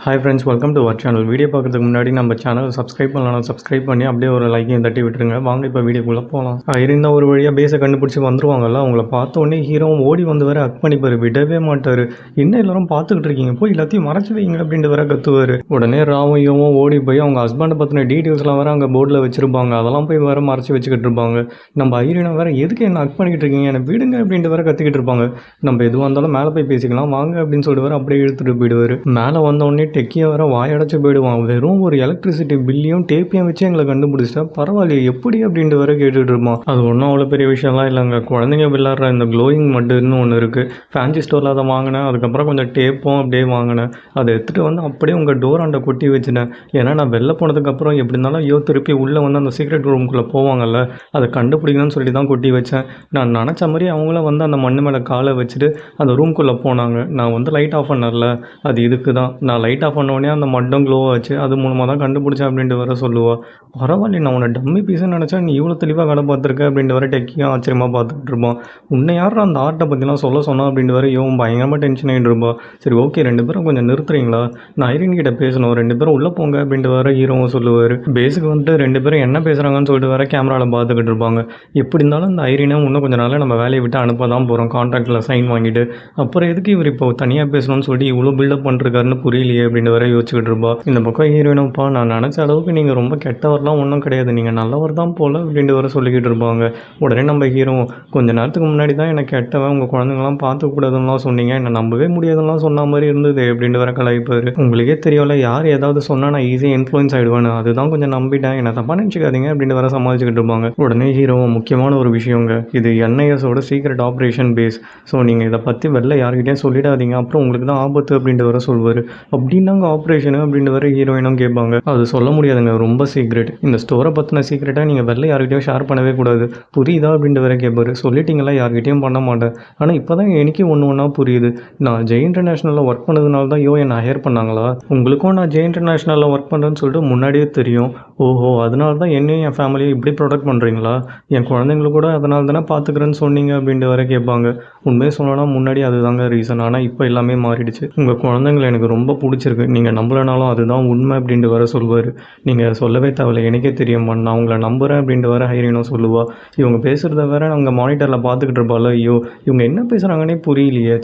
Hi friends, welcome to our channel. Video பார்க்குறதுக்கு முன்னாடி நம்ம சேனல் சப்ஸ்கிரைப் பண்ணலாம். சப்ஸ்கிரைப் பண்ணி அப்படியே ஒரு லைக்கையும் தட்டி விட்டுருங்க. வாங்க இப்போ வீடியோக்குள்ளே போகலாம். இருந்தால் ஒரு வழியாக பேஸை கண்டுபிடிச்சி வந்துருவாங்கல்ல. அவங்கள பார்த்த உடனே ஹீரோவும் ஓடி வந்து வேற அக் பண்ணிப்பார். விடவே மாட்டார். என்ன எல்லாரும் பார்த்துக்கிட்டு இருக்கீங்க, போய் எல்லாத்தையும் மறைச்சி வைங்க அப்படின்ட்டு வேற கத்துவார். உடனே ராமையும் ஓடி போய் அவங்க ஹஸ்பண்டை பற்றின டீட்டெயில்ஸ்லாம் வேறு அங்கே போர்டில் வச்சிருப்பாங்க. அதெல்லாம் போய் வேறு மறைச்சி வச்சுக்கிட்டு இருப்பாங்க. நம்ம ஐரினா வேறு எதுக்கு என்ன அக் பண்ணிக்கிட்டு இருக்கீங்க, என்னை விடுங்க அப்படின்ட்டு வேற கத்திக்கிட்டு இருப்பாங்க. நம்ம எதுவாக இருந்தாலும் மேலே போய் பேசிக்கலாம் வாங்க அப்படின்னு சொல்லிட்டு வேறு அப்படியே இழுத்துட்டு போயிடுவார். மேலே வந்தோடனே டெக்கியை வர வாயடைச்சு போயிடுவான். வெறும் ஒரு எலக்ட்ரிசிட்டி பில்லையும் டேப்பையும் வச்சு எங்களை கண்டுபிடிச்சிட்டா பரவாயில்லையே எப்படி அப்படின்ட்டு வர கேட்டுட்டு இருப்பான். அது ஒன்றும் அவ்வளோ பெரிய விஷயம்லாம் இல்லைங்க. குழந்தைங்க விளையாடுற இந்த க்ளோயிங் மட்டுன்னு ஒன்று இருக்குது. ஃபேன்சி ஸ்டோரில் அதை வாங்கினேன். அதுக்கப்புறம் கொஞ்சம் டேப்பும் அப்படியே வாங்கினேன். அதை எடுத்துகிட்டு வந்து அப்படியே உங்கள் டோர் அண்டை கொட்டி வச்சுட்டேன். ஏன்னா நான் வெளில போனதுக்கப்புறம் எப்படி இருந்தாலும் திருப்பி உள்ளே வந்து அந்த சீக்ரெட் ரூமுக்குள்ளே போவாங்கல்ல, அதை கண்டுபிடிக்கணும்னு சொல்லி தான் கொட்டி வச்சேன். நான் நினச்ச மாதிரி அவங்களும் வந்து அந்த மண்ணு மேலே காலை வச்சுட்டு அந்த ரூம்குள்ளே போனாங்க. நான் வந்து லைட் ஆஃப் பண்ணல, அது இதுக்கு தான். நான் லைட் ஆஃப் பண்ணோடனே அந்த மட்டம் க்ளோ ஆச்சு. அது மூலமாக தான் கண்டுபிடிச்சேன் அப்படின்ட்டு வர சொல்லுவாள். பரவாயில்ல, நான் உன்னை டம்மி பீஸுன்னு நினச்சா நீ இவ்வளோ தெளிவாக வேலை பார்த்துருக்க அப்படின்ட்டு வர டெக்கியும் ஆச்சரியமாக பார்த்துட்டு இருப்பான். உன்னை யாரும் அந்த ஆர்ட்டை பற்றிலாம் சொன்னா அப்படின்ட்டு வர இவன் பயங்கரமாக டென்ஷன் ஆகிட்டு இருப்பான். சரி ஓகே, 2 பேரும் கொஞ்சம் நிறுத்துறீங்களா, நான் ஐரின் கிட்ட பேசணும், 2 பேரும் உள்ளே போங்க அப்படின்ட்டு வர ஹீரோவும் சொல்லுவார். பேஸுக்கு வந்துட்டு 2 பேரும் என்ன பேசுகிறாங்கன்னு சொல்லிட்டு வர கேமராவில் பார்த்துக்கிட்டு இருப்பாங்க. எப்படி இருந்தாலும் இந்த ஐரினை இன்னும் கொஞ்சம் நாளில் நம்ம வேலையை விட்டு அனுப்ப தான் போகிறோம், கான்ட்ராக்டில் சைன் வாங்கிட்டு. அப்புறம் எதுக்கு இவர் இப்போ தனியாக பேசணும்னு சொல்லிட்டு இவ்வளோ பில்டப் பண்ணிருக்காருன்னு புரியலையே அப்படின்னு வர யோசிச்சுக்கிட்டு இருப்பா. இந்த பக்கம் ஹீரோயினும்ப்பா, நான் நினச்ச அளவுக்கு நீங்கள் ரொம்ப கெட்டவர்லாம் ஒன்றும் கிடையாது, நீங்கள் நல்லவர் தான் போல் அப்படின்ட்டு வர சொல்லிக்கிட்டு இருப்பாங்க. உடனே நம்ம ஹீரோ, கொஞ்ச நேரத்துக்கு முன்னாடி தான் எனக்கு கெட்டவன், உங்கள் குழந்தைங்களாம் பார்த்துக்கூடாதுன்னெலாம் சொன்னீங்க, என்னை நம்பவே முடியாதுலாம் சொன்ன மாதிரி இருந்தது அப்படின்ட்டு வர கலாய்ப்பார். உங்களுக்கே தெரியல, யார் ஏதாவது சொன்னால் நான் ஈஸியாக இன்ஃப்ளூயன்ஸ் ஆகிடுவேன்னு, அதுதான் கொஞ்சம் நம்பிட்டேன், என்னை தப்பாக நினச்சிக்காதீங்க அப்படின்ட்டு வர சமாளிச்சுக்கிட்டு இருப்பாங்க. உடனே ஹீரோ, முக்கியமான ஒரு விஷயங்க, இது NISோட சீக்ரெட் ஆப்ரேஷன் பேஸ். ஸோ நீங்கள் இதை பற்றி வெளில யார்கிட்டையும் சொல்லிடாதீங்க, அப்புறம் உங்களுக்கு தான் ஆபத்து அப்படின்ட்டு வர சொல்வார். அப்படின்னாங்க ஆப்ரேஷனு அப்படின்னு வர ஹீரோயினும் கேட்பாங்க. அது சொல்ல முடியாதுங்க, ரொம்ப சீக்ரெட். இந்த ஸ்டோரை பற்றின சீக்ரெட்டாக நீங்கள் வெளில யார்கிட்டையும் ஷேர் பண்ணவே கூடாது, புரியுதா அப்படின்ட்டு வர கேட்பாரு. சொல்லிட்டீங்களா, யார்கிட்டையும் பண்ண மாட்டேன். ஆனால் இப்போ தான் எனக்கே ஒன்று புரியுது, நான் ஜெய் இன்டர்நேஷ்னலில் ஒர்க் பண்ணதுனால தான் என்னை ஹையர் பண்ணாங்களா? உங்களுக்கும் நான் ஜெய் இன்டர்நேஷ்னலில் ஒர்க் பண்ணுறேன்னு சொல்லிட்டு முன்னாடியே தெரியும். ஓஹோ, அதனால தான் என்னையும் என் ஃபேமிலியை இப்படி ப்ரொடெக்ட் பண்ணுறீங்களா? என் குழந்தைங்கள கூட அதனால தானே பார்த்துக்கிறேன்னு சொன்னீங்க அப்படின்ட்டு வர கேட்பாங்க. உண்மையை சொல்லலாம், முன்னாடி அதுதாங்க ரீசன், ஆனால் இப்போ எல்லாமே மாறிடுச்சு. உங்கள் குழந்தைங்களை எனக்கு ரொம்ப பிடிச்சிருக்கு, நீங்கள் நம்பலனாலும் அதுதான் உண்மை அப்படின்ட்டு வர சொல்வார். நீங்கள் சொல்லவே தேவையில்ல, எனக்கே தெரியுமா, நான் உங்களை நம்புகிறேன் அப்படின்ட்டு வர ஹீரோயினும் சொல்லுவாள். இவங்க பேசுகிறத வேற அவங்க மானிட்டரில் பார்த்துக்கிட்டு இருப்பாள். ஐயோ, இவங்க என்ன பேசுகிறாங்கன்னே புரியலையே,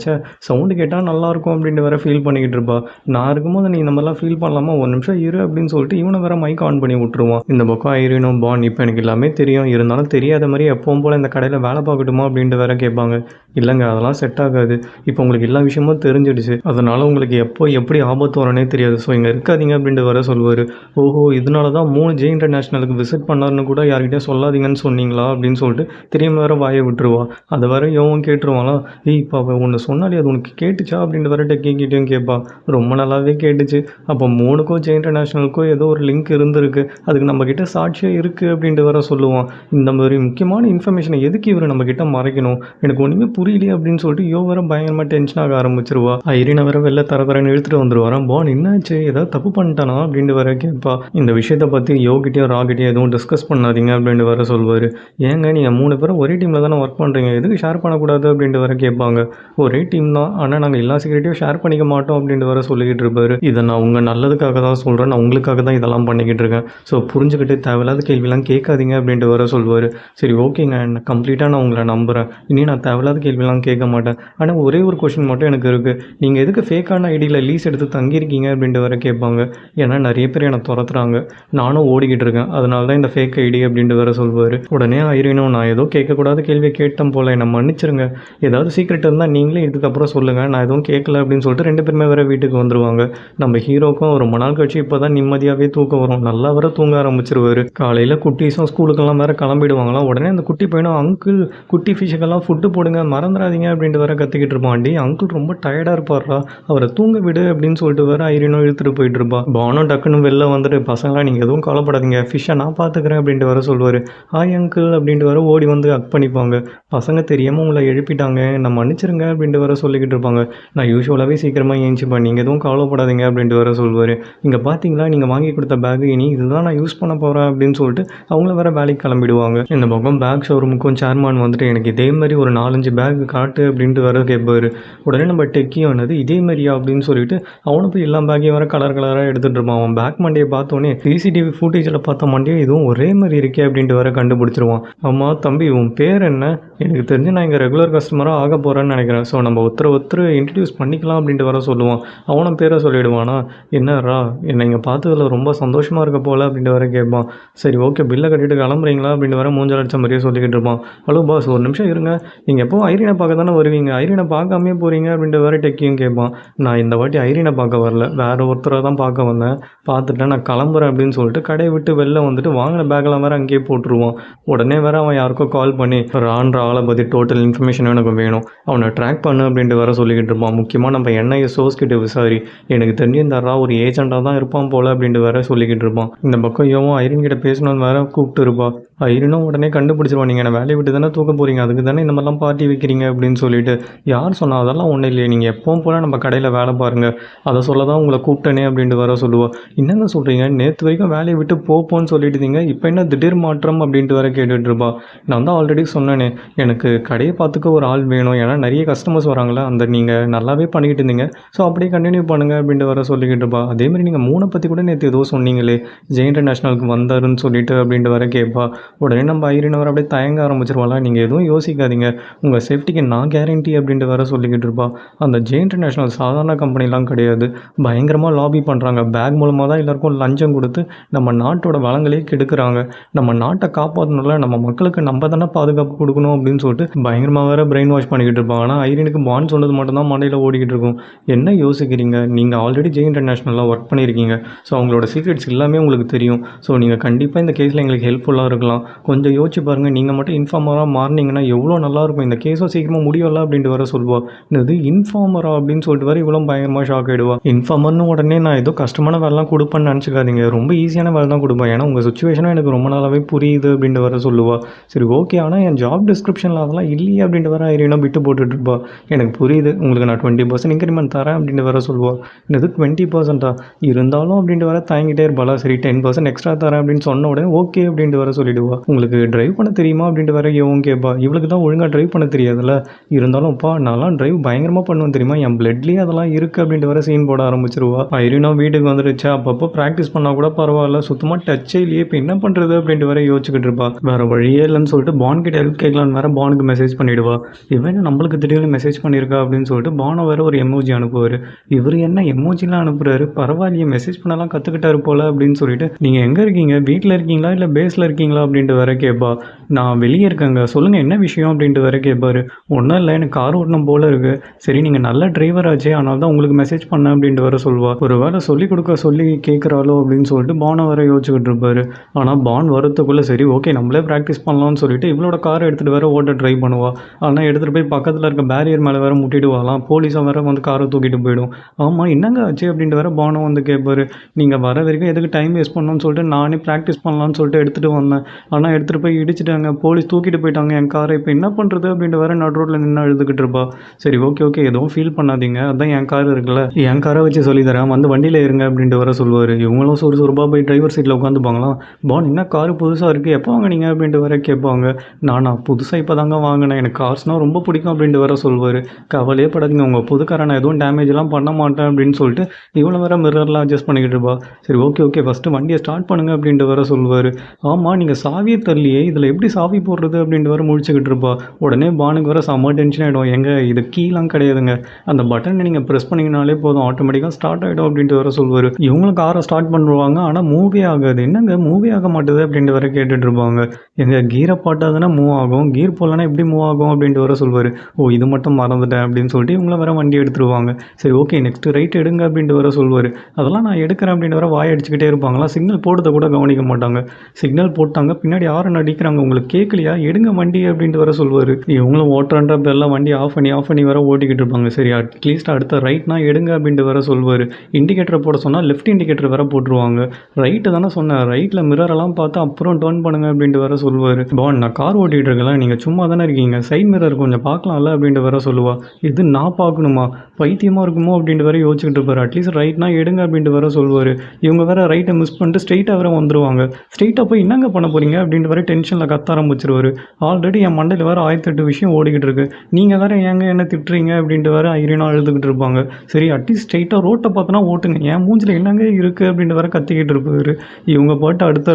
சவுண்டு கேட்டால் நல்லாயிருக்கும் அப்படின்ட்டு வேற ஃபீல் பண்ணிக்கிட்டு இருப்பா. நான் இருக்கும்போது நீ இந்த மாதிரிலாம் ஃபீல் பண்ணலாமா, ஒரு நிமிஷம் இரு அப்படின்னு சொல்லிட்டு இவனை வேற மைக் ஆன் பண்ணி விட்டுருவான். இந்த பக்கம் ஹீரோயினும், பான் இப்போ எனக்கு எல்லாமே தெரியும், இருந்தாலும் தெரியாத மாதிரி எப்பவும் போல் இந்த கடையில் வேலை பார்க்கட்டுமா அப்படின்ட்டு வேற கேட்பாங்க. இல்லைங்க, அதெல்லாம் செட் ஆகாது, இப்போ உங்களுக்கு எல்லா விஷயமும் தெரிஞ்சிடுச்சு, அதனால் உங்களுக்கு எப்போ எப்படி ஆபத்து வரனே தெரியாது, ஸோ இங்கே இருக்காதீங்க அப்படின்ட்டு வர சொல்லுவார். ஓஹோ, இதனால தான் 3 ஜே இன்டர்நேஷ்னலுக்கு விசிட் பண்ணார்னு கூட யார்கிட்டையும் சொல்லாதீங்கன்னு சொன்னீங்களா அப்படின்னு சொல்லிட்டு தெரியாம வேற வாயை விட்டுருவா. அதை வேற இவன் கேட்டுருவாங்களா, இப்போ அவள் ஒன்று சொன்னாலே அது உனக்கு கேட்டுச்சா அப்படின்ட்டு வர டெக்கிட்டையும் கேட்பா. ரொம்ப நல்லாவே கேட்டுச்சு, அப்போ 3க்கும் ஜே இன்டர்நேஷ்னலுக்கும் ஏதோ ஒரு லிங்க் இருந்திருக்கு, அதுக்கு நம்மக்கிட்ட சாட்சியாக இருக்குது அப்படின்ட்டு வர சொல்லுவான். இந்த மாதிரி முக்கியமான இன்ஃபர்மேஷனை எதுக்கு இவர் நம்மக்கிட்ட மறைக்கணும், எனக்கு ஒன்றுமே புரியலையே அப்படின்னு சொல்லிட்டு வேற பயங்கரமாக டென்ஷன் ஆக ஆரம்பிச்சிருவா. ஐரினா வேற வெளில தரன்னு இழுத்துட்டு வந்துருவாரான். பான் என்னாச்சு, ஏதாவது தப்பு பண்ணிட்டானா அப்படின்ட்டு வர கேட்பா. இந்த விஷயத்தை பற்றி யோகிட்டையும் ராகிட்டையும் எதுவும் டிஸ்கஸ் பண்ணாதீங்க அப்படின்ட்டு வர சொல்வார். ஏங்க, நீங்கள் 3 பேரும் ஒரே டீமில் தானே ஒர்க் பண்ணுறீங்க, எதுக்கு ஷேர் பண்ணக்கூடாது அப்படின்ட்டு வர கேட்பாங்க. ஒரே டீம் தான், ஆனால் நாங்கள் எல்லா சீக்கிரட்டையும் ஷேர் பண்ணிக்க மாட்டோம் அப்படின்ட்டு வர சொல்லிக்கிட்டு இருப்பாரு. இதை நான் உங்கள் நல்லதுக்காக தான் சொல்கிறேன், நான் உங்களுக்காக தான் இதெல்லாம் பண்ணிக்கிட்டு இருக்கேன், ஸோ புரிஞ்சுக்கிட்டு தேவையில்லாத கேள்விலாம் கேட்காதீங்க அப்படின்ட்டு வர சொல்வார். சரி ஓகேங்க, கம்ப்ளீட்டாக நான் உங்களை நம்புகிறேன், இனி நான் தேவையில்லாத கேள்விலாம் கேட்க மாட்டேன். ஆனால் ஒரே ஒரு கொஷின் மட்டும் எனக்கு இருக்குது, நீங்கள் எதுக்கு ஃபேக்கான ஐடியில் லீஸ் எடுத்து தங்கியிருக்கீங்க அப்படின்ட்டு வர கேட்பாங்க. ஏன்னா நிறைய பேர் என்னை துரத்துறாங்க, நானும் ஓடிக்கிட்டு இருக்கேன், அதனால தான் இந்த ஃபேக் ஐடி அப்படின்ட்டு வர சொல்வார். உடனே ஐரினும், நான் ஏதோ கேட்கக்கூடாத கேள்வியை கேட்டேன் போல், என்னை மன்னிச்சிருங்க, ஏதாவது சீக்ரெட் இருந்தால் நீங்களே இதுக்கப்புறம் சொல்லுங்கள், நான் எதுவும் கேட்கல அப்படின்னு சொல்லிட்டு 2 பேருமே வேறு வீட்டுக்கு வந்துடுவாங்க. நம்ம ஹீரோக்கும் ரொம்ப நாள் கழிச்சு இப்போ தான் நிம்மதியாகவே தூக்கம் வரும், நல்லா வர தூங்க ஆரம்பிச்சிருவார். காலையில் குட்டீஸும் ஸ்கூலுக்கெல்லாம் வேறு கிளம்பிடுவாங்களாம். உடனே அந்த குட்டி பையனும், அங்கிள் குட்டி ஃபிஷ்ஷுக்கெல்லாம் ஃபுட்டு போடுங்க மறந்துடாதீங்க அப்படின்ட்டு வேற கத்திக்கிட்டு இருப்பான். அங்கிள் ரொம்ப டயர்டாக இருப்பார்ரா, அவரை தூங்க விடு அப்படின்னு சொல்லிட்டு வேற ஐரினும் இழுத்துட்டு போயிட்டு இருப்பா. பானும் டக்குன்னு வெளில வந்துட்டு, பசங்களாம் நீங்கள் எதுவும் கவலைப்படாதீங்க, ஃபிஷ்ஷை நான் பார்த்துக்கிறேன் அப்படின்ட்டு வர சொல்லுவார். ஹாய் அங்கிள் அப்படின்ட்டு வர ஓடி வந்து ஹக் பண்ணிப்பாங்க. பசங்க தெரியாமல் உங்களை எழுப்பிட்டாங்க, நான் மன்னிச்சிருங்க அப்படின்ட்டு வர சொல்லிக்கிட்டு இருப்பாங்க. நான் யூஸ்வலாகவே சீக்கிரமாக ஏஞ்சிப்பேன், நீங்கள் எதுவும் கவலைப்படாதீங்க அப்படின்ட்டு வர சொல்லுவார். இங்கே பார்த்தீங்களா, நீங்கள் வாங்கி கொடுத்த பேக், இனி இதுதான் நான் யூஸ் பண்ண போகிறேன் அப்படின்னு சொல்லிட்டு அவங்கள வேற வேலைக்கு கிளம்பிடுவாங்க. இந்த பக்கம் பேக் ஷோரூமுக்கும் சேர்மான் வந்துட்டு, எனக்கு இதே மாதிரி ஒரு 4-5 பேக் காட்டு அப்படின்ட்டு வர கேட்பாரு. உடனே நம்ம டெக்கியானது இதே மாதிரியா அப்படின்னு சொல்லிட்டு அவனை போய் எல்லா பேக்கையும் வேறு கலர் கலராக எடுத்துகிட்டு இருப்பான். அவன் பேக் மண்டியை பார்த்தோன்னே சிசிடிவி ஃபுட்டேஜில் பார்த்த மண்டியும் இதுவும் ஒரே மாதிரி இருக்கே அப்படின்ட்டு வேறு கண்டுபிடிச்சிருவான். ஆமாம் தம்பி, உன் பேர் என்ன? எனக்கு தெரிஞ்சு நான் இங்கே ரெகுலர் கஸ்டமராக ஆக போகிறேன்னு நினைக்கிறேன். ஸோ நம்ம ஒருத்தர் இன்ட்ரடியூஸ் பண்ணிக்கலாம் அப்படின்ட்டு வர சொல்லுவான். அவனும் பேரை சொல்லிவிடுவானா, என்னரா என்னை இங்கே பார்த்ததில் ரொம்ப சந்தோஷமாக இருக்க போல் அப்படின்ட்டு வர கேட்பான். சரி ஓகே, பில்லை கட்டிட்டு கிளம்புறீங்களா அப்படின்ட்டு வர மூஞ்சல் அடிச்ச மாதிரியே சொல்லிக்கிட்டு இருப்பான். ஹலோ பாஸ், ஒரு நிமிஷம் இருங்க, நீங்கள் எப்போ ஐரீனை பார்க்க தானே வருவீங்க, ஐரீனை பார்க்காமே போகிறீங்க அப்படின்ட்டு வேறு டெக்கியும் கேட்பான். நான் இந்த வாட்டி ஐரீனை பார்க்க வரல, வேறு ஒருத்தரை தான் பார்க்க வந்தேன், பார்த்துட்டேன், நான் கிளம்புறேன் அப்படின்னு சொல்லிட்டு கடையை விட்டு வெளில வந்துட்டு வாங்கின பேக்கெல்லாம் வேறு அங்கேயே போட்டுருவான். உடனே வேறு அவன் யாருக்கோ கால் பண்ணி ரான்ற ஆளை பற்றி டோட்டல் இன்ஃபர்மேஷன் எனக்கு வேணும், அவனை ட்ராக் பண்ணு அப்படின்ட்டு வேறு சொல்லிக்கிட்டு இருப்பான். முக்கியமாக நம்ம என்ஐஏ சோர்ஸ் கிட்ட விசாரி, எனக்கு தெரிஞ்சு இந்த ரா ஒரு ஏஜெண்டாக தான் இருப்பான் போல் அப்படின்ட்டு வேறு சொல்லிக்கிட்டு இருப்பான். இந்த பக்கம் யோவும் ஐரின் கிட்ட பேசணும்னு வேறு கூப்பிட்டு இருப்பா. ஐரினும் உடனே கண்டுபிடிச்சிருவான், நீங்கள் என்ன வேலையை விட்டு தானே தூக்க போகிறீங்க, அதுக்கு தானே இந்த மாதிரிலாம் பார்ட்டி வைக்கிறீங்க அப்படின்னு சொல்லிட்டு. யார் சொன்னால் அதெல்லாம் ஒன்றும் இல்லையே, நீங்கள் எப்பவும் போல் நம்ம கடையில் வேலை பாருங்கள், அதை சொல்ல தான் உங்களை கூப்பிட்டனே அப்படின்ட்டு வேறு சொல்லுவாள். என்னங்க சொல்கிறீங்க, நேற்று வரைக்கும் வேலையை விட்டு போப்போன்னு சொல்லிட்டுருந்தீங்க, இப்போ என்ன திடீர் மாற்றம் அப்படின்ட்டு வேறு கேட்டுட்ருப்பா. நான் தான் ஆல்ரெடி சொன்னேனே, எனக்கு கடையை பார்த்துக்க ஒரு ஆள் வேணும், ஏன்னா நிறைய கஸ்டமர்ஸ் வராங்களே, அந்த நீங்கள் நல்லாவே பண்ணிக்கிட்டு இருந்தீங்க, ஸோ அப்படியே கண்டினியூ பண்ணுங்கள் அப்படின்ட்டு வேறு சொல்லிக்கிட்டு இருப்பா. அதேமாதிரி நீங்கள் மூணை பற்றி கூட நேற்று ஏதோ சொன்னீங்களே, ஜெய் இன்டர்நேஷ்னலுக்கு வந்தாருன்னு சொல்லிட்டு அப்படின்ட்டு வேறு கேட்பா. உடனே நம்ம ஐரின் வர அப்படியே தயங்க ஆரம்பிச்சிருவாளா. நீங்கள் எதுவும் யோசிக்காதீங்க, உங்கள் சேஃப்டிக்கு நான் கேரண்டி அப்படின்ட்டு வேறு சொல்லிக்கிட்டு இருப்பா. அந்த ஜெய் இன்டர்நேஷ்னல் சாதாரண கம்பெனிலாம் கிடையாது, பயங்கரமாக லாபி பண்ணுறாங்க, பேக் மூலமாக தான் எல்லாருக்கும் லஞ்சம் கொடுத்து நம்ம நாட்டோட வளங்களே கெடுக்கிறாங்க, நம்ம நாட்டை காப்பாற்றணும்ல, நம்ம மக்களுக்கு நம்ம தானே பாதுகாப்பு கொடுக்கணும் அப்படின்னு சொல்லிட்டு பயங்கரமாக வேறு பிரெயின் வாஷ் பண்ணிக்கிட்டு இருப்பாங்க. ஆனால் ஐரினுக்கு பாண்ட் சொன்னது மட்டும்தான் மண்டையில் ஓடிக்கிட்டு இருக்கும். என்ன யோசிக்கிறீங்க, நீங்கள் ஆல்ரெடி ஜெய் இன்டர்நேஷ்னலில் ஒர்க் பண்ணியிருக்கீங்க, ஸோ அவங்களோட சீக்ரெட்ஸ் எல்லாமே உங்களுக்கு தெரியும், ஸோ நீங்கள் கண்டிப்பாக இந்த கேஸில் எங்களுக்கு ஹெல்ப்ஃபுல்லாக இருக்கலாம், கொஞ்சம் யோசிச்சு பாருங்கள், நீங்கள் மட்டும் இன்ஃபார்மராக மாறினீங்கன்னா எவ்வளோ நல்லாயிருக்கும், இந்த கேஸும் சீக்கிரமாக முடியல அப்படின்ட்டு வர சொல்லுவாள். இது இன்ஃபார்மரா அப்படின்னு சொல்லிட்டு வர இவ்வளோ பயங்கரமாக ஷாக் ஆகிடுவா. இன்ஃபார்மர்னு உடனே நான் ஏதோ கஷ்டமான வேலைலாம் கொடுப்பேன்னு நினச்சிக்காதீங்க, ரொம்ப ஈஸியான வேலை தான் கொடுப்பேன், ஏன்னா உங்கள் சுச்சுவேஷனும் எனக்கு ரொம்ப நாளாகவே புரியுது அப்படின்ட்டு வர சொல்லுவாள். சரி ஓகே, ஆனால் என் ஜாப் டிஸ்கிரிப்ஷனில் அதெல்லாம் இல்லையே அப்படின்ட்டு வர ஐரினா விட்டு போட்டுட்ருப்பா. எனக்கு புரியுது, உங்களுக்கு நான் 20% இன்க்ரிமெண்ட் தரேன் அப்படின்ட்டு வர சொல்லுவாள். இது 20%ஆ இருந்தாலும் அப்படின்ட்டு வர தயங்கிட்டே இருப்பாளா. சரி 10% எக்ஸ்ட்ரா தரேன் அப்படின்னு சொன்ன உடனே ஓகே அப்படின்ட்டு வர சொல்லிடுவா. உங்களுக்கு டிரைவ் பண்ண தெரியுமா அப்படின்ட்டு வர இவன் கேட்பா. இவளுக்கு தான் ஒழுங்காக டிரைவ் பண்ண தெரியாதுல்ல, இருந்தாலும்ப்பா நான்லாம் டிரைவ் பயங்கரமாக பண்ணுவேன் தெரியுமா, என் பிளட்லேயே அதெல்லாம் இருக்குது அப்படின்ட்டு வர சீன் போட ஆரம்பிச்சிருவா. ஐரினா வீட்டுக்கு வந்துடுச்சு, அப்பப்போ ப்ராக்டிஸ் பண்ணால் கூட பரவாயில்ல, சுத்தமாக டச்சே இல்லையே, இப்போ என்ன பண்ணுறது அப்படின்ட்டு வர யோசிச்சுக்கிட்டு இருப்பா. வேறு வழியே இல்லைன்னு சொல்லிட்டு பான் கிட்ட ஹெல்ப் கேட்கலான்னு வேறு பானுக்கு மெசேஜ் பண்ணிவிடுவா. இவன் நம்மளுக்கு திடீர்னு மெசேஜ் பண்ணியிருக்கா அப்படின்னு சொல்லிட்டு பானை வேறு ஒரு எமோஜி அனுப்புவார். இவர் என்ன எமோஜிலாம் அனுப்புகிறாரு, பரவாயில்லையே மெசேஜ் பண்ணலாம் கற்றுக்கிட்டாரு போல் அப்படின்னு சொல்லிட்டு, நீங்கள் எங்கே இருக்கீங்க, வீட்டில் இருக்கீங்களா இல்லை பேஸில் இருக்கீங்களா அப்படின்ட்டு வேற கேட்பா. நான் வெளியே இருக்கேங்க, சொல்லுங்கள் என்ன விஷயம் அப்படின்ட்டு வேற கேட்பாரு. ஒன்றும் இல்லை, எனக்கு கார் ஓட்டணும் போல் இருக்குது, சரி நீங்கள் நல்ல டிரைவர் ஆச்சே, அதனால தான் உங்களுக்கு மெசேஜ் பண்ணேன் அப்படின்ட்டு வேற சொல்வா. ஒரு வேளை சொல்லிக் கொடுக்க சொல்லி கேட்குறாளோ அப்படின்னு சொல்லிட்டு பானை வேற யோசிச்சுக்கிட்டு இருப்பாரு. ஆனால் பான் வரத்துக்குள்ளே சரி ஓகே நம்மளே ப்ராக்டிஸ் பண்ணலாம்னு சொல்லிட்டு இவளோட காரை எடுத்துகிட்டு வேற ஓட்ட ட்ரை பண்ணுவா. ஆனால் எடுத்துகிட்டு போய் பக்கத்தில் இருக்க பேரியர் மேலே வேற முட்டிடுவாலாம், போலீஸாக வேற வந்து காரை தூக்கிட்டு போயிடும். ஆமாம் என்னங்க ஆச்சு அப்படின்ட்டு வேற பானை வந்து கேட்பாரு. நீங்கள் வர வரைக்கும் எதுக்கு டைம் வேஸ்ட் பண்ணணும்னு சொல்லிட்டு நானே ப்ராக்டிஸ் பண்ணலான்னு சொல்லிட்டு எடுத்துகிட்டு வந்தேன், ஆனால் எடுத்துகிட்டு போய் இடிச்சிட்டாங்க, போலீஸ் தூக்கிட்டு போயிட்டாங்க என் காரை, இப்போ என்ன பண்ணுறது அப்படின்ட்டு வேற நடு ரோட்டில் நின்று அழுதுகிட்டு இருப்பா. சரி ஓகே ஓகே எதுவும் ஃபீல் பண்ணாதீங்க, அதான் என் கார் இருக்குல்ல, என் காரை வச்சு சொல்லித்தரேன், வந்து வண்டியில் இருங்க அப்படின்ட்டு வர சொல்லுவார். இவங்களும் சுறுசுறுப்பாக போய் டிரைவர் சீட்டில் உட்காந்துப்பாங்களாம். பான் என்ன காரு புதுசாக இருக்குது, எப்போ வாங்கினீங்க அப்படின்ட்டு வர கேட்பாங்க. நானா புதுசாக இப்போ தாங்க வாங்கினேன், எனக்கு கார்ஸ்னால் ரொம்ப பிடிக்கும் அப்படின்ட்டு வர சொல்லுவார். கவலையே படாதீங்க, உங்கள் புது காரை நான் எதுவும் டேமேஜ்லாம் பண்ண மாட்டேன் அப்படின்னு சொல்லிட்டு இவ்வளோ வேற மிரர்லாம் அட்ஜஸ்ட் பண்ணிக்கிட்டு இருப்பா. சரி ஓகே ஓகே ஃபஸ்ட்டு வண்டியை ஸ்டார்ட் பண்ணுங்க அப்படின்ட்டு வர சொல்லுவார். ஆமாம் நீங்கள் சாவியே தரலையே, இதில் எப்படி சாவி போடுறது அப்படின்ட்டு வர முடிச்சுக்கிட்டு இருப்பா. உடனே பானுக்கு வர செம்ம டென்ஷன் ஆகிடும். எங்க இது கீலாம் கிடையாதுங்க, அந்த பட்டனை நீங்கள் ப்ரெஸ் பண்ணிங்கனாலே போதும் ஆட்டோமேட்டிக்காக ஸ்டார்ட் ஆகிடும் அப்படின்ட்டு வர சொல்லுவார். இவங்களும் காரை ஸ்டார்ட் பண்ணுவாங்க, ஆனால் மூவே ஆகாது. என்னங்க மூவே ஆக மாட்டுது அப்படின்ட்டு வர கேட்டுட்டு இருப்பாங்க. எங்கள் கீரை பாட்டாதுன்னா மூவ் ஆகும், கீர் போடலன்னா எப்படி மூவ் ஆகும் அப்படின்ட்டு வர சொல்லுவார். ஓ இது மட்டும் மறந்துட்டேன் அப்படின்னு சொல்லிட்டு இவங்கள வர வண்டி எடுத்துருவாங்க. சரி ஓகே நெக்ஸ்ட் ரைட் எடுங்க அப்படின்ட்டு வர சொல்லுவார். அதெல்லாம் நான் எடுக்கிறேன் அப்படின்ட்டு வர வாய் அடிச்சுக்கிட்டே இருப்பாங்களா, சிக்னல் போடுறத கூட கவனிக்க மாட்டாங்க. சிக்னல் போட்டாங்க, பின்னாடி யாரை நடிக்கிறாங்க உங்களுக்கு கேட்கலையா, எடுங்க வண்டி அப்படின்ட்டு வர சொல்லுவார். இவங்களும் ஓட்டுறன்ற எல்லாம் வண்டி ஆஃப் பண்ணி வர ஓட்டிக்கிட்டு இருப்பாங்க. சரி அட்லீஸ்ட் அடுத்த ரைட்னா எடுங்க அப்படின்ட்டு வர சொல்லுவார். இண்டிகேட்டரை போட சொன்னால் லெஃப்ட் இண்டிகேட்டர் வேற போட்டுருவாங்க. ரைட்டு தானே சொன்னேன், ரைட்டில் மிரரெல்லாம் பார்த்து அப்புறம் டர்ன் பண்ணுங்க அப்படின்ட்டு வர சொல்லுவார். பான் நான் கார் ஓட்டிகிட்டு இருக்கல, நீங்கள் சும்மா தானே இருக்கீங்க, சைட் மிரர் கொஞ்சம் பார்க்கலாம்ல அப்படின்ட்டு வர சொல்லுவா. இது நான் பார்க்கணுமா, பைத்தியமாக இருக்குமோ அப்படின்ட்டு வர யோசிச்சுக்கிட்டு இருப்பார். அட்லீஸ்ட் ரைட்னா எடுங்க அப்படின்ட்டு வர சொல்லுவார். இவங்க வேற ரைட்டை மிஸ் பண்ணிட்டு ஸ்ட்ரெயிட்டாக வேற வந்துருவாங்க. ஸ்ட்ரெயிட்டாக போய் என்னங்க பண்ண போகிறீங்க பண்ணுறீங்க அப்படின்ட்டு வேறு டென்ஷனில் கத்த ஆரம்பிச்சிருவாரு. ஆல்ரெடி என் மண்டையில் வேறு 1008 விஷயம் ஓடிக்கிட்டு இருக்கு. நீங்கள் வேறு ஏங்க என்ன திட்டுறீங்க அப்படின்ட்டு வேறு ஐரினா அழுதுகிட்டு இருப்பாங்க. சரி அட்லீஸ்ட் ஸ்ட்ரைட்டாக ரோட்டை பார்த்தோன்னா ஓட்டுங்க, என் மூஞ்சில் என்னங்க இருக்குது அப்படின்ட்டு வேறு கத்திக்கிட்டு இருப்பாரு. இவங்க பாட்டு அடுத்த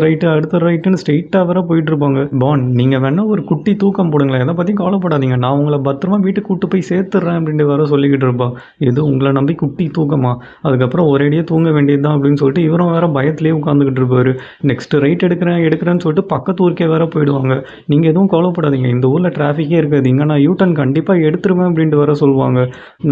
ரைட்டுன்னு ஸ்ட்ரைட்டாக வேறு போயிட்டு இருப்பாங்க. பான் நீங்கள் வேணால் ஒரு குட்டி தூக்கம் போடுங்களேன், எதை பற்றியும் கவலைப்படாதீங்க, நான் உங்களை பத்திரமா வீட்டுக்கு கூப்பிட்டு போய் சேர்த்துட்றேன் அப்படின்ட்டு வேறு சொல்லிக்கிட்டு இருப்பா. எது உங்களை நம்பி குட்டி தூக்கமா, அதுக்கப்புறம் ஒரேடியாக தூங்க வேண்டியது தான் அப்படின்னு சொல்லிட்டு இவரும் வேறு பயத்திலே உட்காந்துக்கிட்டு இருப்பாரு. நெக்ஸ்ட் ரைட் எடுக்கிறேன்னு சொல்லிட்டு பக்கத்து ஊருக்கே வேறு போயிடுவாங்க. நீங்கள் எதுவும் கவலைப்படாதீங்க, இந்த ஊரில் டிராஃபிக்கே இருக்காது, இங்கே நான் யூட்டர்ன் கண்டிப்பாக எடுத்துருவேன் அப்படின்ட்டு வேறு சொல்லுவாங்க.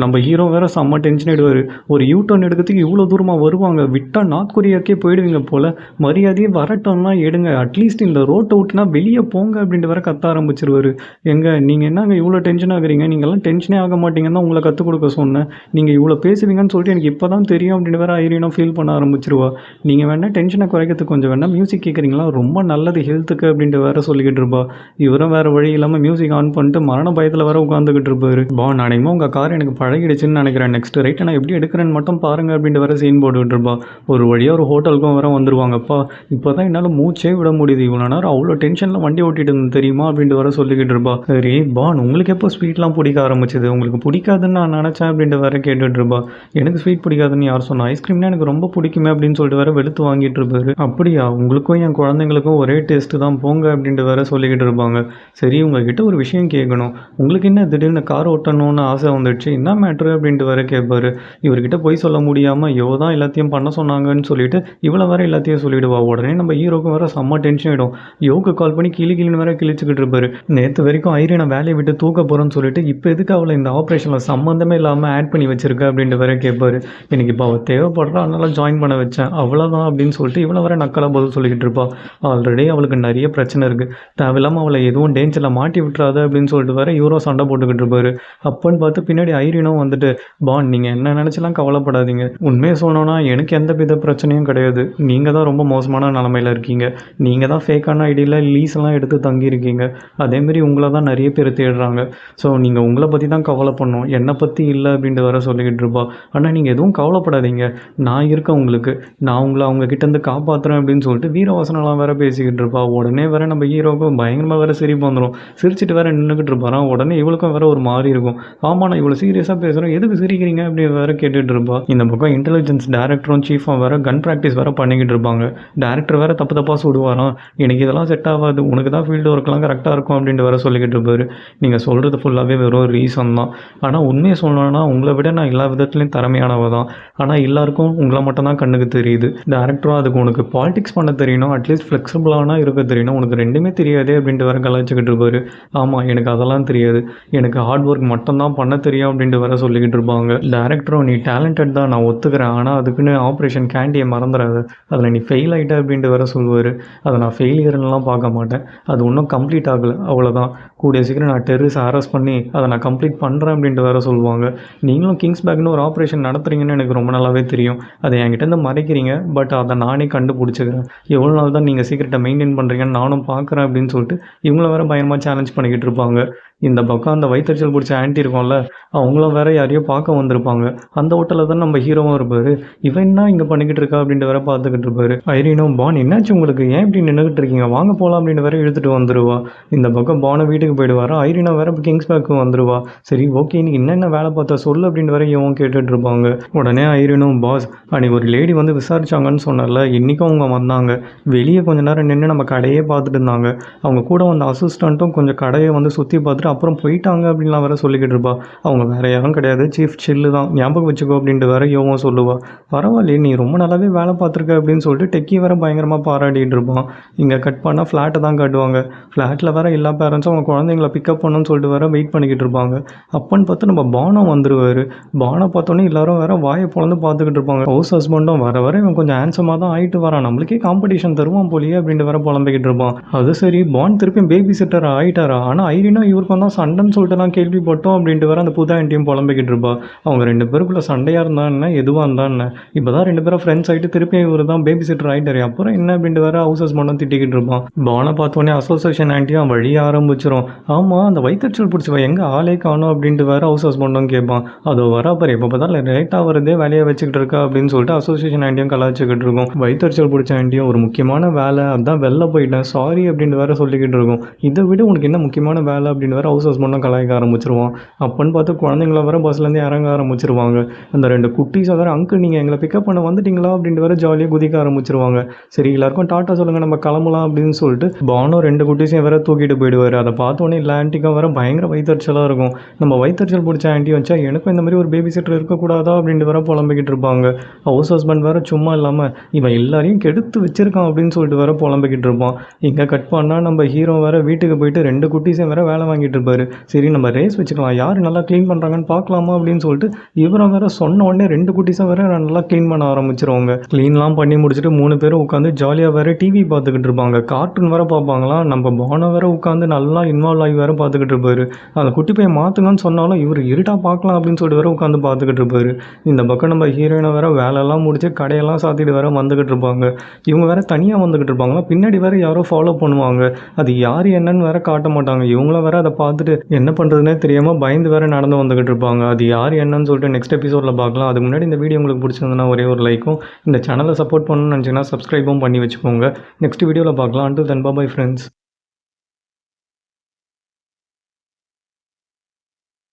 நம்ம ஹீரோ வேறு செம்ம டென்ஷன் ஆகிடுவார். ஒரு யூட்டர்ன் எடுக்கிறதுக்கு இவ்வளோ தூரமாக வருவாங்க, விட்டால் நார்த் கொரியாக்கே போயிடுவீங்க போல், மரியாதையே வரட்டோம்னா எடுங்க, அட்லீஸ்ட் இந்த ரோட்டை விட்டுனா வெளியே போங்க அப்படின்ட்டு வேறு கத்த ஆரம்பிச்சிருவாரு. எங்க நீங்கள் என்னங்க இவ்வளோ டென்ஷன் ஆகுறீங்க, நீங்கள்லாம் டென்ஷனே ஆக மாட்டீங்கன்னு தான் உங்களை கற்றுக் கொடுக்க சொன்னேன், நீங்கள் இவ்வளோ பேசுவீங்கன்னு சொல்லிட்டு எனக்கு இப்போ தான் தெரியும் அப்படின்னு வேறு ஐரினா ஃபீல் பண்ண ஆரம்பிச்சிருவா. நீங்கள் வேணால் டென்ஷனை குறைக்கிறதுக்கு கொஞ்சம் வேணால் மியூசிக் கேட்குறீங்களா, ரொம்ப நல்லது ஹெல்த்துக்கு அப்படின்ட்டு வேறு சொல்லிக்கிட்டு இருப்பா. இவரும் வேறு வழி இல்லாமல் மியூசிக் ஆன் பண்ணிட்டு மரண பயத்தில் வேறு உட்காந்துக்கிட்டு இருப்பாரு. பான் அனைமா உங்கள் கார் எனக்கு பழகிடுச்சுன்னு நினைக்கிறேன், நெக்ஸ்ட் ரைட்டை நான் எப்படி எடுக்கிறேன்னு மட்டும் பாருங்கள் அப்படின்ட்டு வேறு சீன் போட்டுக்கிட்டு இருப்பா. ஒரு வழியாக ஒரு ஹோட்டலுக்கும் வேறு வந்துருவாங்கப்பா. இப்போ தான் என்னால் மூச்சே விட முடியுது, இவ்வளோ நேரம் அவ்வளோ டென்ஷனில் வண்டி ஓட்டிட்டு இருந்தது தெரியுமா அப்படின்ட்டு வேறு சொல்லிக்கிட்டு இருப்பா. சரி பான் உங்களுக்கு எப்போ ஸ்வீட்லாம் பிடிக்க ஆரம்பிச்சது, உங்களுக்கு பிடிக்காதுன்னு நான் நினச்சேன் அப்படின்ட்டு வேறு கேட்டுட்டு இருப்பா. எனக்கு ஸ்வீட் பிடிக்காதுன்னு யார் சொன்னா, ஐஸ்கிரீம்னா எனக்கு ரொம்ப பிடிக்குமே அப்படின்னு சொல்லிட்டு வேறு வெளுத்து வாங்கிட்டு இருப்பாரு. அப்படியா, உங்களுக்கும் என் குழந்தைங்களுக்கும் ஒரே டேஸ்ட்டு தான் போங்க அப்படின்ட்டு வேறு சொல்லிக்கிட்டு இருப்பாங்க. சரி உங்ககிட்ட ஒரு விஷயம் கேட்கணும், உங்களுக்கு என்ன திடீர்னு கார் ஓட்டணும்னு ஆசை வந்துடுச்சு, என்ன மேட்ரு அப்படின்ட்டு வேறு கேட்பாரு. இவர்கிட்ட போய் சொல்ல முடியாமல் யோ தான் எல்லாத்தையும் பண்ண சொன்னாங்கன்னு சொல்லிட்டு இவ்வளோ வேறு எல்லாத்தையும் சொல்லிவிடுவா. உடனே நம்ம ஹீரோக்கும் வேறு செம்ம டென்ஷன் ஆகிடும். யோக்கு கால் பண்ணி கிளின்னு வேறு கிழிச்சிக்கிட்டு இருப்பாரு. நேற்று வரைக்கும் ஐரினா வேலையை விட்டு தூக்க போகிறேன்னு சொல்லிட்டு இப்போ எதுக்கு அவளை இந்த ஆப்ரேஷனில் சம்மந்தமே இல்லாமல் ஆட் பண்ணி வச்சிருக்க அப்படின்ட்டு வேறு கேட்பாரு. எனக்கு இப்போ அவள் தேவைப்படுறா, அதனால ஜாயின் பண்ண வச்சேன், அவ்வளோதான் அப்படின்னு சொல்லிட்டு இவ்வளோ வேறு நக்கலாக பதில் சொல்லிக்கிட்டு இருப்பா. ஆல்ரெடி அவளுக்கு நிறைய பிரச்சனை இருக்குது, தேவையில்லாமல் அவளை எதுவும் டேஞ்சரில் மாட்டி விட்டுறாது அப்படின்னு சொல்லிட்டு வேறு இவரும் சண்டை போட்டுக்கிட்டு இருப்பாரு. அப்போன்னு பார்த்து பின்னாடி ஐரினும் வந்துட்டு, பான் நீங்கள் என்ன நினச்சலாம் கவலைப்படாதீங்க, உண்மையை சொன்னோன்னா எனக்கு எந்த வித பிரச்சனையும் கிடையாது, நீங்கள் தான் ரொம்ப மோசமான நிலமையில் இருக்கீங்க, நீங்கள் தான் ஃபேக்கான ஐடியில் லீஸ்லாம் எடுத்து தங்கியிருக்கீங்க, அதேமாரி உங்களை தான் நிறைய பேர் தேடுறாங்க, ஸோ நீங்கள் உங்களை பற்றி தான் கவலை பண்ணணும், என்னை பற்றி இல்லை அப்படின்ட்டு வேறு சொல்லிக்கிட்டு இருப்பா. ஆனால் நீங்கள் எதுவும் கவலைப்படாதீங்க, நான் இருக்கேன் உங்களுக்கு, நான் உங்களை அவங்க கிட்டேருந்து காப்பாற்றுறேன் அப்படின்னு சொல்லிட்டு வீரவசனம்லாம் வேறு பேசிக்கிட்டு இருப்பா. உடனே வேறு நம்ம ஹீரோவுக்கும் பயங்கரமாக வேறு சிரிப்பு வந்துடும். சிரிச்சிட்டு வேறு நின்றுக்கிட்டு இருப்பாரான். உடனே இவளுக்கும் வேறு ஒரு மாதிரி இருக்கும். ஆமாம் நான் இவ்வளோ சீரியஸாக பேசுகிறேன், எதுக்கு சிரிக்கிறீங்க அப்படின்னு வேறு கேட்டுட்டு இருப்பா. இந்த பக்கம் இன்டெலிஜென்ஸ் டேரக்டரும் சீஃபாக வேறு கன் ப்ராக்டிஸ் வேறு பண்ணிக்கிட்டு இருப்பாங்க. டேரக்டர் வேறு தப்பாக சுடுவாராம். எனக்கு இதெல்லாம் செட் ஆகாது, உனக்கு தான் ஃபீல்டு ஒர்க்லாம் கரெக்டாக இருக்கும் அப்படின்ட்டு வேறு சொல்லிக்கிட்டு இருப்பாரு. நீங்கள் சொல்கிறது ஃபுல்லாகவே வெறும் ரீசன் தான், ஆனால் உண்மையை சொல்லணும்னா உங்களை விட நான் எல்லா விதத்துலையும் திறமையானவ தான், ஆனால் எல்லாருக்கும் உங்களை மட்டும் தான் கண்ணுக்கு தெரியுது. டேரக்டரும் அதுக்கு உனக்கு பாலிடிக்ஸ் பண்ண தெரியணும், அட்லீஸ்ட் ஃப்ளெக்சிபிளானா இருக்க தெரியணும், உனக்கு ரெண்டுமே தெரியாதே அப்படின்ட்டு வேறு கலாய்ச்சிக்கிட்டு இருப்பாரு. ஆமாம் எனக்கு அதெல்லாம் தெரியாது, எனக்கு ஹார்ட் ஒர்க் மட்டும்தான் பண்ண தெரியும் அப்படின்ட்டு வேறு சொல்லிக்கிட்டு இருப்பாங்க. டேரக்டரும் நீ டேலண்டட் தான் நான் ஒத்துக்கிறேன், ஆனால் அதுக்குன்னு ஆப்ரேஷன் கேண்டியை மறந்துடாது, அதில் நீ ஃபெயில் ஆகிட்ட அப்படின்ட்டு வேறு சொல்லுவார். அதை நான் ஃபெயிலியர்லாம் பார்க்க மாட்டேன், அது இன்னும் கம்ப்ளீட் ஆகலை அவ்வளோதான், கூடிய சீக்கிரம் நான் டெரரிஸ்ட் அரெஸ்ட் பண்ணி அதை நான் கம்ப்ளீட் பண்ணுறேன் அப்படின்ட்டு வேறு சொல்லுவாங்க. நீங்களும் கிங்ஸ் பேக்னு ஒரு ஆப்ரேஷன் நடத்துறீங்கன்னு எனக்கு ரொம்ப நல்லாவே தெரியும், அதை என்கிட்ட மறைக்கிறீங்க, பட் அதை நானே கண்டுபிடிச்சிக்கிறேன், எவ்வளோ நாள் தான் நீங்கள் சீக்கிரட்டை மெயின்டைன் பண்ணுறீங்கன்னு நானும் பார்க்குறேன் அப்படின்னு சொல்லிட்டு இவங்கள வேறு பயங்கரமாக சேலஞ்ச் பண்ணிக்கிட்டு இருப்பாங்க. இந்த பக்கம் அந்த வயிற்றுச்சல் பிடிச்ச ஆன்ட்டி இருக்கும்ல, அவங்களும் வேறு யாரையோ பார்க்க வந்திருப்பாங்க. அந்த ஹோட்டலில் தான் நம்ம ஹீரோவும் இருப்பார். இவன் என்ன இங்கே பண்ணிக்கிட்டு இருக்கா அப்படின்ட்டு வேறு பார்த்துக்கிட்டு இருப்பாரு. ஐரினும் பான் என்னாச்சு உங்களுக்கு, ஏன் இப்படி நின்றுக்கிட்டு இருக்கீங்க, வாங்க போகலாம் அப்படின்னு வேறு இழுத்துட்டு வந்துடுவா. இந்த பக்கம் பானை வீட்டுக்கு போயிடுவார். ஐரினா வேறு கிங்ஸ் பேக்கு வந்துடுவா. சரி ஓகே நீ என்னென்ன வேலை பார்த்தா சொல்லு அப்படின்னு வேறு இவன் கேட்டுட்டு இருப்பாங்க. உடனே ஐரினும், பாஸ் அன்றைக்கி ஒரு லேடி வந்து விசாரிச்சாங்கன்னு சொன்னால, இன்றைக்கும் அவங்க வந்தாங்க, வெளியே கொஞ்சம் நேரம் நின்று நம்ம கடையே பார்த்துட்டு இருந்தாங்க, அவங்க கூட வந்த அசிஸ்டண்ட்டும் கொஞ்சம் கடையை வந்து சுற்றி பார்த்துட்டு அப்புறம் போயிட்டாங்க அப்படின்லாம் வேறு சொல்லிக்கிட்டு இருப்பா. அவங்க வேறு யாரும் கிடையாது, சீஃப் சில்லு தான், ஞாபகம் வச்சுக்கோ அப்படின்ட்டு வேறு யோவும் சொல்லுவா. பரவாயில்லையே நீ ரொம்ப நல்லாவே வேலை பார்த்துருக்க அப்படின்னு சொல்லிட்டு டெக்கி வேறு பயங்கரமாக பாராட்டிகிட்டு இருப்பான். இங்கே கட் பண்ணால் ஃப்ளாட்டை தான் காட்டுவாங்க. ஃப்ளாட்டில் வேறு எல்லா பேரண்ட்ஸும் அவங்க குழந்தைங்கள பிக்கப் பண்ணணும்னு சொல்லிட்டு வேறு வெயிட் பண்ணிக்கிட்டு இருப்பாங்க. அப்பன்னு பார்த்து நம்ம பானம் வந்துடுவார். பானை பார்த்தோன்னே எல்லாரும் வேறு வாயை பொழந்து பார்த்துக்கிட்டு இருப்பாங்க. ஹவுஸ் ஹஸ்பண்டும் வர இவன் கொஞ்சம் ஹேண்ட்ஸமாக தான் ஆகிட்டு வரான், நம்மளுக்கே காம்படிஷன் தருவான் போலியே அப்படின்ட்டு வேறு புலம்பிக்கிட்டு இருப்பான். அது சரி பான் திருப்பியும் பேபி சிட்டர் ஆகிட்டாரா, ஆனால் ஐரினா இவருக்கு பக்கம் தான் சண்டைன்னு சொல்லிட்டு நான் கேள்விப்பட்டோம் அப்படின்ட்டு வேற அந்த புது ஆண்டியும் புலம்பிக்கிட்டு இருப்பா. அவங்க 2 பேருக்குள்ள சண்டையாக இருந்தா என்ன, எதுவாக இருந்தா என்ன, இப்போ தான் 2 பேரும் ஃப்ரெண்ட்ஸ் ஆகிட்டு திருப்பி இவர் தான் பேபி சிட்டர் ஆகிட்டாரு, அப்புறம் என்ன அப்படின்ட்டு வேற ஹவுஸ் ஹஸ்பண்டும் திட்டிக்கிட்டு இருப்பான். பானை பார்த்தோன்னே அசோசியேஷன் ஆண்டியும் வழிய ஆரம்பிச்சிடும். ஆமாம், அந்த வயிற்றுச்சல் பிடிச்சவ எங்கே ஆளே காணும் அப்படின்ட்டு வேற ஹவுஸ் ஹஸ்பண்டும் கேட்பான். அதோ வராப்பர் எப்போ பார்த்தாலும் லேட்டாக வருதே, வேலையை வச்சுக்கிட்டு இருக்கா அப்படின்னு சொல்லிட்டு அசோசியேஷன் ஆண்டியும் கலாச்சிக்கிட்டு இருக்கும். வயிற்றுச்சல் பிடிச்ச ஆண்டியும் ஒரு முக்கியமான வேலை அதான் வெளில போயிட்டேன் சாரி அப்படின்னு வேற சொல்லிக்கிட்டு இருக்கும். இதை விட உனக்கு என்ன முக்கியமான வேலை அப்படின்னு வேற ஹவுஸ் ஹஸ்பண்டும் கலாய்க்க ஆரம்பிச்சிருவான். அப்பன்னு பார்த்து குழந்தைங்கள வேற பஸ்லேருந்து இறங்க ஆரம்பிச்சிருவாங்க. அந்த 2 குட்டீஸ் வேற அங்கிள் நீங்கள் எங்களை பிக்கப் பண்ண வந்துட்டீங்களா அப்படின்ட்டு வேற ஜாலியாக குதிக்க ஆரம்பிச்சிருவாங்க. சரி எல்லாருக்கும் டாட்டா சொல்லுங்கள் நம்ம கிளம்பலாம் அப்படின்னு சொல்லிட்டு பானோ 2 குட்டீஸையும் வேற தூக்கிட்டு போயிடுவார். அதை பார்த்தோன்னே இல்லை ஆண்டிக்கும் வேற பயங்கர வயிற்றுச்சலாக இருக்கும். நம்ம வயிற்றுச்சல் பிடிச்ச ஆண்டி வச்சா எனக்கும் இந்த மாதிரி ஒரு பேபி சிட்டர் இருக்கக்கூடாதா அப்படின்ட்டு வேற புலம்பிக்கிட்டு இருப்பாங்க. ஹவுஸ் ஹஸ்பண்ட் வேற சும்மா இல்லாமல் இவன் எல்லாரையும் கெடுத்து வச்சிருக்கான் அப்படின்னு சொல்லிட்டு வேற புலம்பிக்கிட்டு இருப்பான். இங்கே கட் பண்ணால் நம்ம ஹீரோ வேற வீட்டுக்கு போயிட்டு 2 குட்டீஸையும் வேற வேலை வாங்கிட்டு இருப்பாரு. சரி நம்ம ரேஸ் வச்சுக்கலாம், யார் நல்லா க்ளீன் பண்ணுறாங்கன்னு பார்க்கலாமா அப்படின்னு சொல்லிட்டு இவரை வேற சொன்ன உடனே 2 குட்டீஸை வேற நல்லா க்ளீன் பண்ண ஆரம்பிச்சிருவாங்க. க்ளீன்லாம் பண்ணி முடிச்சுட்டு 3 பேரும் உட்காந்து ஜாலியாக வேற டிவி பார்த்துக்கிட்டு இருப்பாங்க. கார்ட்டூன் வேற பார்ப்பாங்களாம். நம்ம பானை வேற உட்காந்து நல்லா இன்வால்வ் ஆகி வேற பார்த்துக்கிட்டு இருப்பாரு. அந்த குட்டி பையன் மாற்றுங்கன்னு சொன்னாலும் இவர் இருட்டா பார்க்கலாம் அப்படின்னு சொல்லிட்டு வேற உட்காந்து பார்த்துக்கிட்டு இருப்பாரு. இந்த பக்கம் நம்ம ஹீரோயினை வேற வேலையெல்லாம் முடிச்சு கடையெல்லாம் சாத்திட்டு வேற வந்துக்கிட்டு இருப்பாங்க. இவங்க வேற தனியாக வந்துக்கிட்டு இருப்பாங்களா, பின்னாடி வேற யாரோ ஃபாலோ பண்ணுவாங்க. அது யார் என்னன்னு வேற காட்ட மாட்டாங்க. இவங்கள வேற அதை பார்த்துட்டு என்ன பண்ணுறதுனே தெரியாமல் பயந்து வேற நடந்து வந்துக்கிட்டு இருப்பாங்க. அது யார் என்னன்னு சொல்லிட்டு நெக்ஸ்ட் எபிசோடில் பார்க்கலாம். அதுக்கு முன்னாடி இந்த வீடியோ உங்களுக்கு பிடிச்சிருந்ததுன்னா ஒரே ஒரு லைக்கும், இந்த சேனலை சப்போர்ட் பண்ணணும்னு நினச்சிங்கன்னா சப்ஸ்கிரைபும் பண்ணி வச்சுக்கோங்க. நெக்ஸ்ட் வீடியோவில் பார்க்கலாம். Until then bye friends.